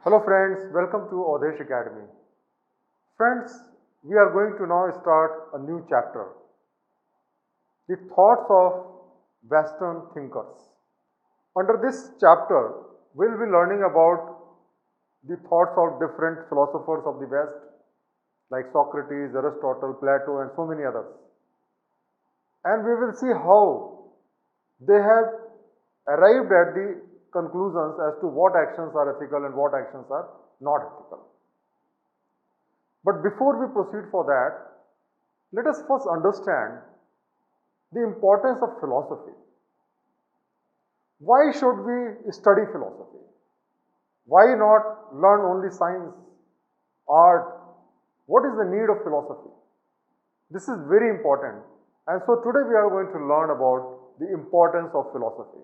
Hello friends, welcome to Awdhesh Academy. Friends, we are going to now start a new chapter, the thoughts of Western thinkers. Under this chapter, we will be learning about the thoughts of different philosophers of the West like Socrates, Aristotle, Plato and so many others. And we will see how they have arrived at the conclusions as to what actions are ethical and what actions are not ethical. But before we proceed for that, let us first understand the importance of philosophy. Why should we study philosophy? Why not learn only science, art? What is the need of philosophy? This is very important. And so today we are going to learn about the importance of philosophy.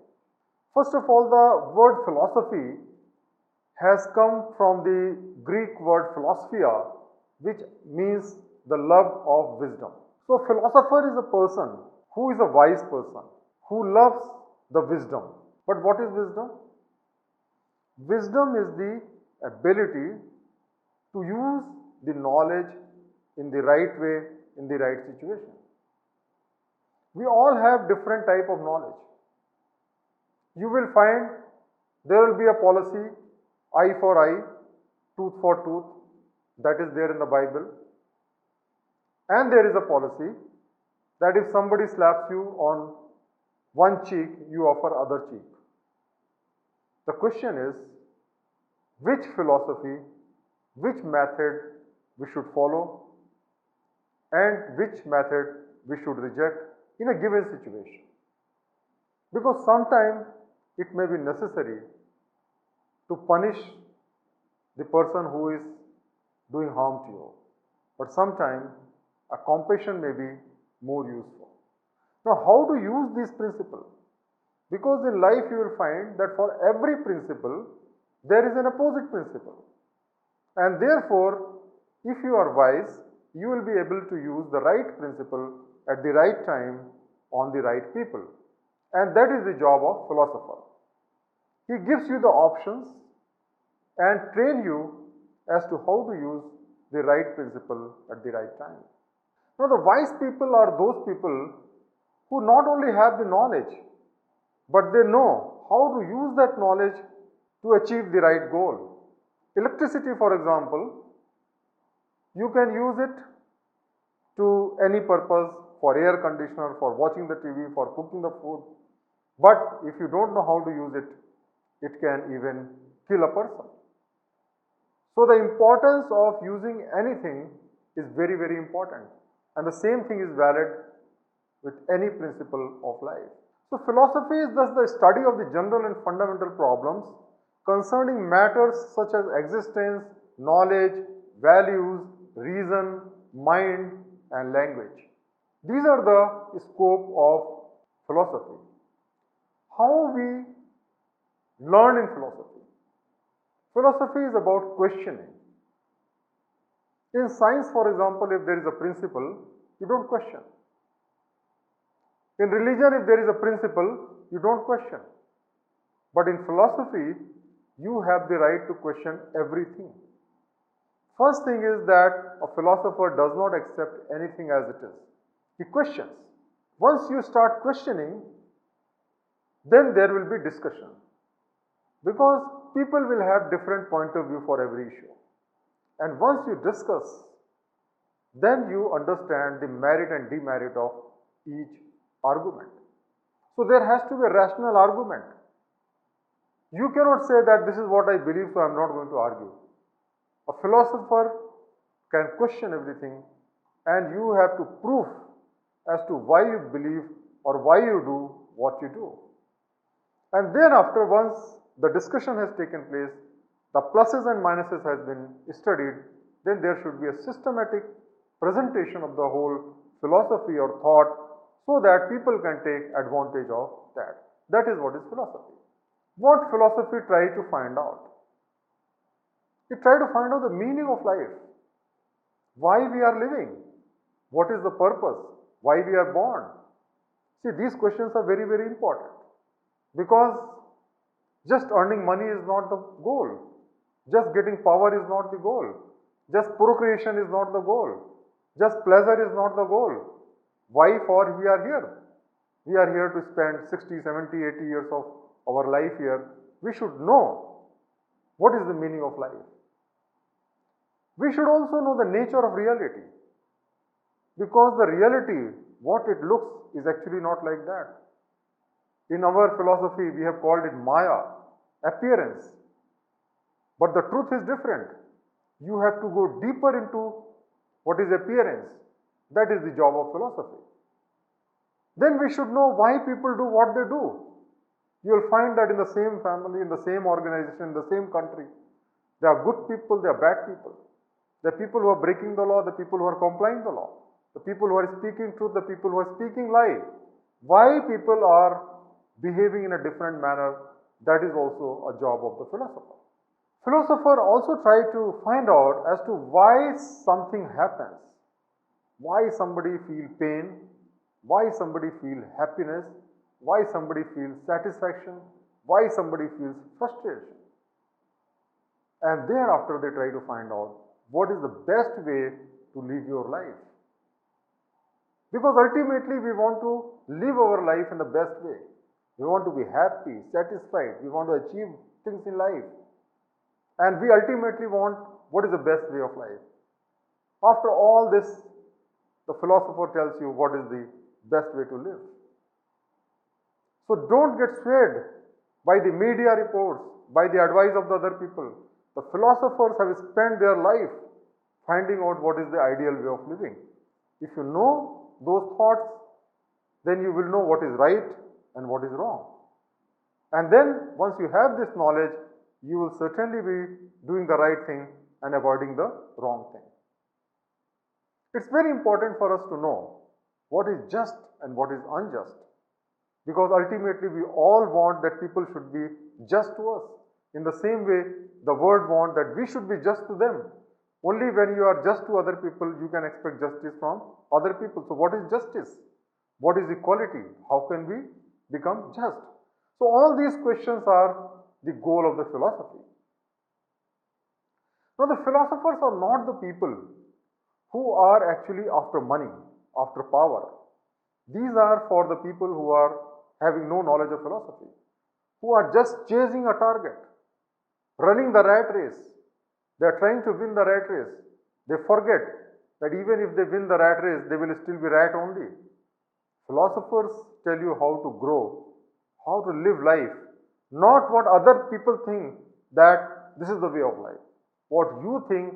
First of all, the word philosophy has come from the Greek word philosophia, which means the love of wisdom. So, philosopher is a person who is a wise person, who loves the wisdom. But what is wisdom? Wisdom is the ability to use the knowledge in the right way, in the right situation. We all have different type of knowledge. You will find there will be a policy, eye for eye, tooth for tooth, that is there in the Bible. And there is a policy that if somebody slaps you on one cheek, you offer other cheek. The question is, which philosophy, which method we should follow and which method we should reject in a given situation. Because sometimes it may be necessary to punish the person who is doing harm to you, but sometimes a compassion may be more useful. Now, how to use this principle? Because in life you will find that for every principle there is an opposite principle, and therefore if you are wise, you will be able to use the right principle at the right time on the right people. And that is the job of philosopher. He gives you the options and train you as to how to use the right principle at the right time. Now, the wise people are those people who not only have the knowledge, but they know how to use that knowledge to achieve the right goal. Electricity, for example, you can use it to any purpose, for air conditioner, for watching the TV, for cooking the food. But if you don't know how to use it, it can even kill a person. So the importance of using anything is very, very important. And the same thing is valid with any principle of life. So philosophy is thus the study of the general and fundamental problems concerning matters such as existence, knowledge, values, reason, mind and language. These are the scope of philosophy. How we learn in philosophy? Philosophy is about questioning. In science, for example, if there is a principle, you don't question. In religion, if there is a principle, you don't question. But in philosophy, you have the right to question everything. First thing is that a philosopher does not accept anything as it is. He questions. Once you start questioning, then there will be discussion. Because people will have different point of view for every issue. And once you discuss, then you understand the merit and demerit of each argument. So there has to be a rational argument. You cannot say that this is what I believe, so I am not going to argue. A philosopher can question everything and you have to prove as to why you believe or why you do what you do. And then after, once the discussion has taken place, the pluses and minuses has been studied, then there should be a systematic presentation of the whole philosophy or thought so that people can take advantage of that. That is what is philosophy. What philosophy try to find out? It try to find out the meaning of life. Why we are living? What is the purpose? Why we are born? See, these questions are very, very important. Because just earning money is not the goal. Just getting power is not the goal. Just procreation is not the goal. Just pleasure is not the goal. Why for we are here? We are here to spend 60, 70, 80 years of our life here. We should know what is the meaning of life. We should also know the nature of reality. Because the reality, what it looks, is actually not like that. In our philosophy, we have called it Maya, appearance. But the truth is different. You have to go deeper into what is appearance. That is the job of philosophy. Then we should know why people do what they do. You will find that in the same family, in the same organization, in the same country, there are good people, there are bad people. There are people who are breaking the law, the people who are complying the law, the people who are speaking truth, the people who are speaking lie. Why people are behaving in a different manner, that is also a job of the philosopher. Philosopher also try to find out as to why something happens, why somebody feels pain, why somebody feels happiness, why somebody feels satisfaction, why somebody feels frustration. And thereafter they try to find out what is the best way to live your life. Because ultimately we want to live our life in the best way. We want to be happy, satisfied, we want to achieve things in life. And we ultimately want what is the best way of life. After all this, the philosopher tells you what is the best way to live. So don't get swayed by the media reports, by the advice of the other people. The philosophers have spent their life finding out what is the ideal way of living. If you know those thoughts, then you will know what is right and what is wrong. And then once you have this knowledge, you will certainly be doing the right thing and avoiding the wrong thing. It's very important for us to know what is just and what is unjust. Because ultimately we all want that people should be just to us. In the same way, the world wants that we should be just to them. Only when you are just to other people, you can expect justice from other people. So what is justice? What is equality? How can we become just? So all these questions are the goal of the philosophy. Now the philosophers are not the people who are actually after money, after power. These are for the people who are having no knowledge of philosophy, who are just chasing a target, running the rat race. They are trying to win the rat race. They forget that even if they win the rat race, they will still be rat only. Philosophers tell you how to grow, how to live life, not what other people think that this is the way of life. What you think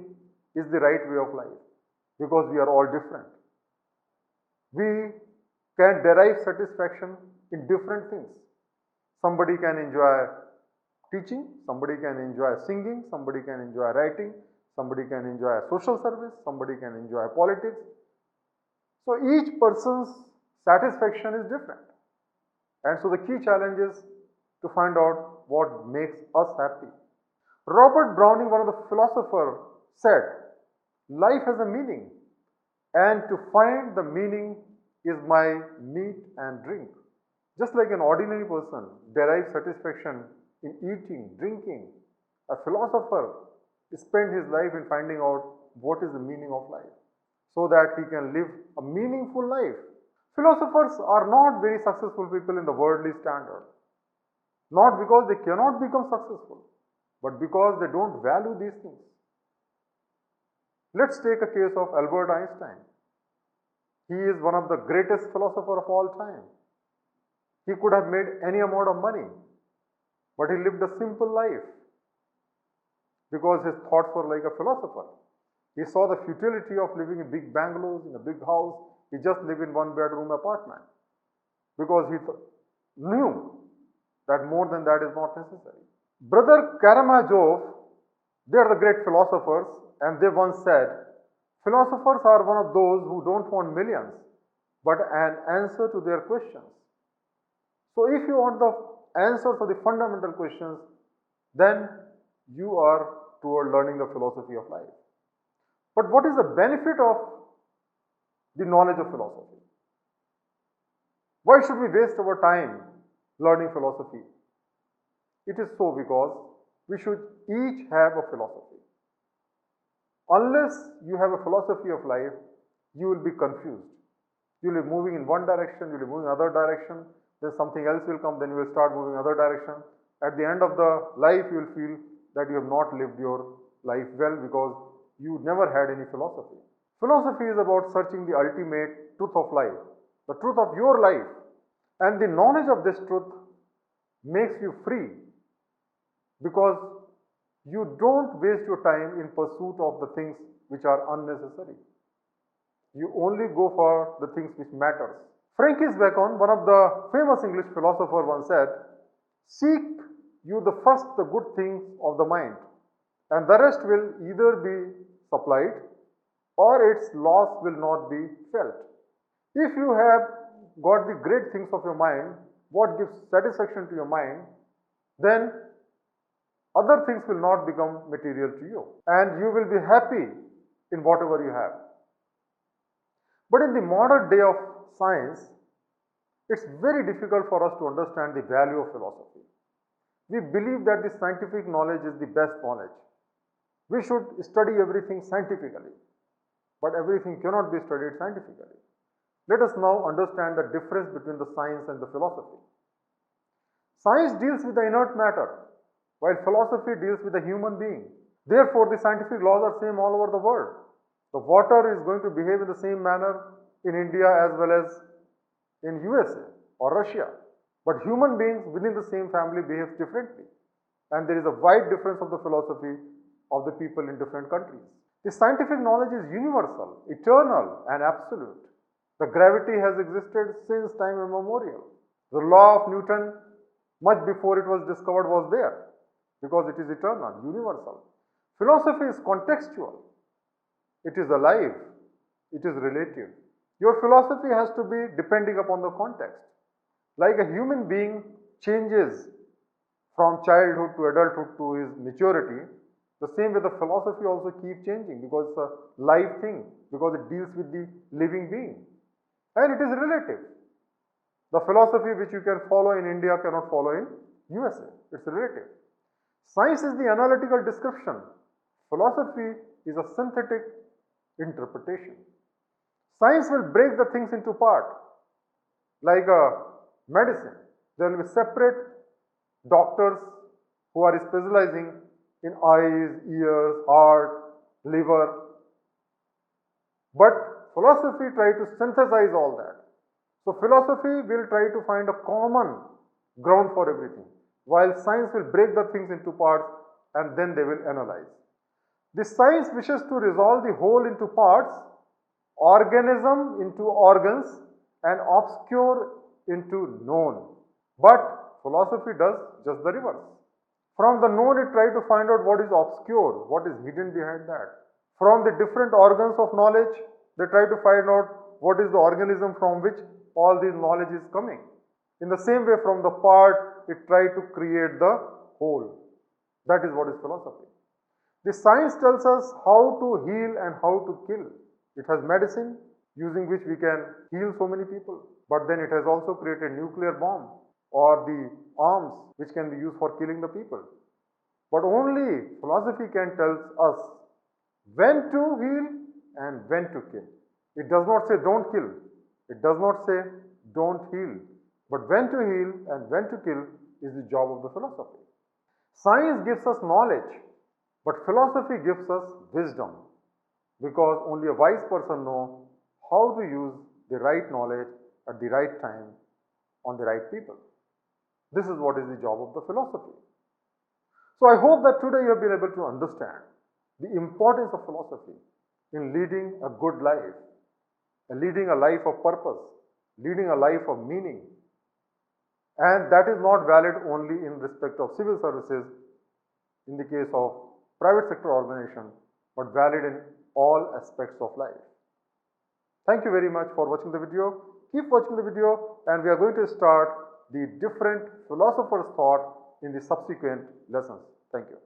is the right way of life, because we are all different. We can derive satisfaction in different things. Somebody can enjoy teaching, somebody can enjoy singing, somebody can enjoy writing, somebody can enjoy social service, somebody can enjoy politics. So each person's satisfaction is different. And so the key challenge is to find out what makes us happy. Robert Browning, one of the philosophers, said, life has a meaning, and to find the meaning is my meat and drink. Just like an ordinary person derives satisfaction in eating, drinking, a philosopher spends his life in finding out what is the meaning of life, so that he can live a meaningful life. Philosophers are not very successful people in the worldly standard, not because they cannot become successful, but because they don't value these things. Let's take a case of Albert Einstein. He is one of the greatest philosophers of all time. He could have made any amount of money, but he lived a simple life because his thoughts were like a philosopher. He saw the futility of living in big bungalows, in a big house. He just lived in one-bedroom apartment because he knew that more than that is not necessary. Brother Karamazov, they are the great philosophers, and they once said, philosophers are one of those who don't want millions, but an answer to their questions. So if you want the answer for the fundamental questions, then you are toward learning the philosophy of life. But what is the benefit of the knowledge of philosophy? Why should we waste our time learning philosophy? It is so because we should each have a philosophy. Unless you have a philosophy of life, you will be confused. You will be moving in one direction, you will be moving other direction, then something else will come, then you will start moving other direction. At the end of the life, you will feel that you have not lived your life well because you never had any philosophy. Philosophy is about searching the ultimate truth of life, the truth of your life, and the knowledge of this truth makes you free because you don't waste your time in pursuit of the things which are unnecessary. You only go for the things which matters. Francis Bacon, one of the famous English philosophers, once said, "Seek you the first the good things of the mind, and the rest will either be supplied or its loss will not be felt." If you have got the great things of your mind, what gives satisfaction to your mind, then other things will not become material to you, and you will be happy in whatever you have. But in the modern day of science, it's very difficult for us to understand the value of philosophy. We believe that the scientific knowledge is the best knowledge. We should study everything scientifically, but everything cannot be studied scientifically. Let us now understand the difference between the science and the philosophy. Science deals with the inert matter, while philosophy deals with the human being. Therefore, the scientific laws are same all over the world. The water is going to behave in the same manner in India as well as in USA or Russia. But human beings within the same family behave differently. And there is a wide difference of the philosophy of the people in different countries. The scientific knowledge is universal, eternal and absolute. The gravity has existed since time immemorial. The law of Newton, much before it was discovered, was there because it is eternal, universal. Philosophy is contextual. It is alive. It is relative. Your philosophy has to be depending upon the context. Like a human being changes from childhood to adulthood to his maturity, the same way the philosophy also keeps changing because it's a live thing, because it deals with the living being. And it is relative. The philosophy which you can follow in India cannot follow in USA. It's relative. Science is the analytical description. Philosophy is a synthetic interpretation. Science will break the things into parts. Like a medicine, there will be separate doctors who are specializing in eyes, ears, heart, liver. But philosophy tries to synthesize all that. So philosophy will try to find a common ground for everything, while science will break the things into parts and then they will analyze. The science wishes to resolve the whole into parts, organism into organs, and obscure into known. But philosophy does just the reverse. From the known, it tries to find out what is obscure, what is hidden behind that. From the different organs of knowledge, they try to find out what is the organism from which all this knowledge is coming. In the same way, from the part, it tries to create the whole. That is what is philosophy. The science tells us how to heal and how to kill. It has medicine using which we can heal so many people. But then it has also created nuclear bomb or the arms which can be used for killing the people. But only philosophy can tell us when to heal and when to kill. It does not say don't kill. It does not say don't heal. But when to heal and when to kill is the job of the philosophy. Science gives us knowledge, but philosophy gives us wisdom, because only a wise person knows how to use the right knowledge at the right time on the right people. This is what is the job of the philosophy. So I hope that today you have been able to understand the importance of philosophy in leading a good life, leading a life of purpose, leading a life of meaning. And that is not valid only in respect of civil services, in the case of private sector organization, but valid in all aspects of life. Thank you very much for watching the video. Keep watching the video, and we are going to start the different philosophers' thought in the subsequent lessons. Thank you.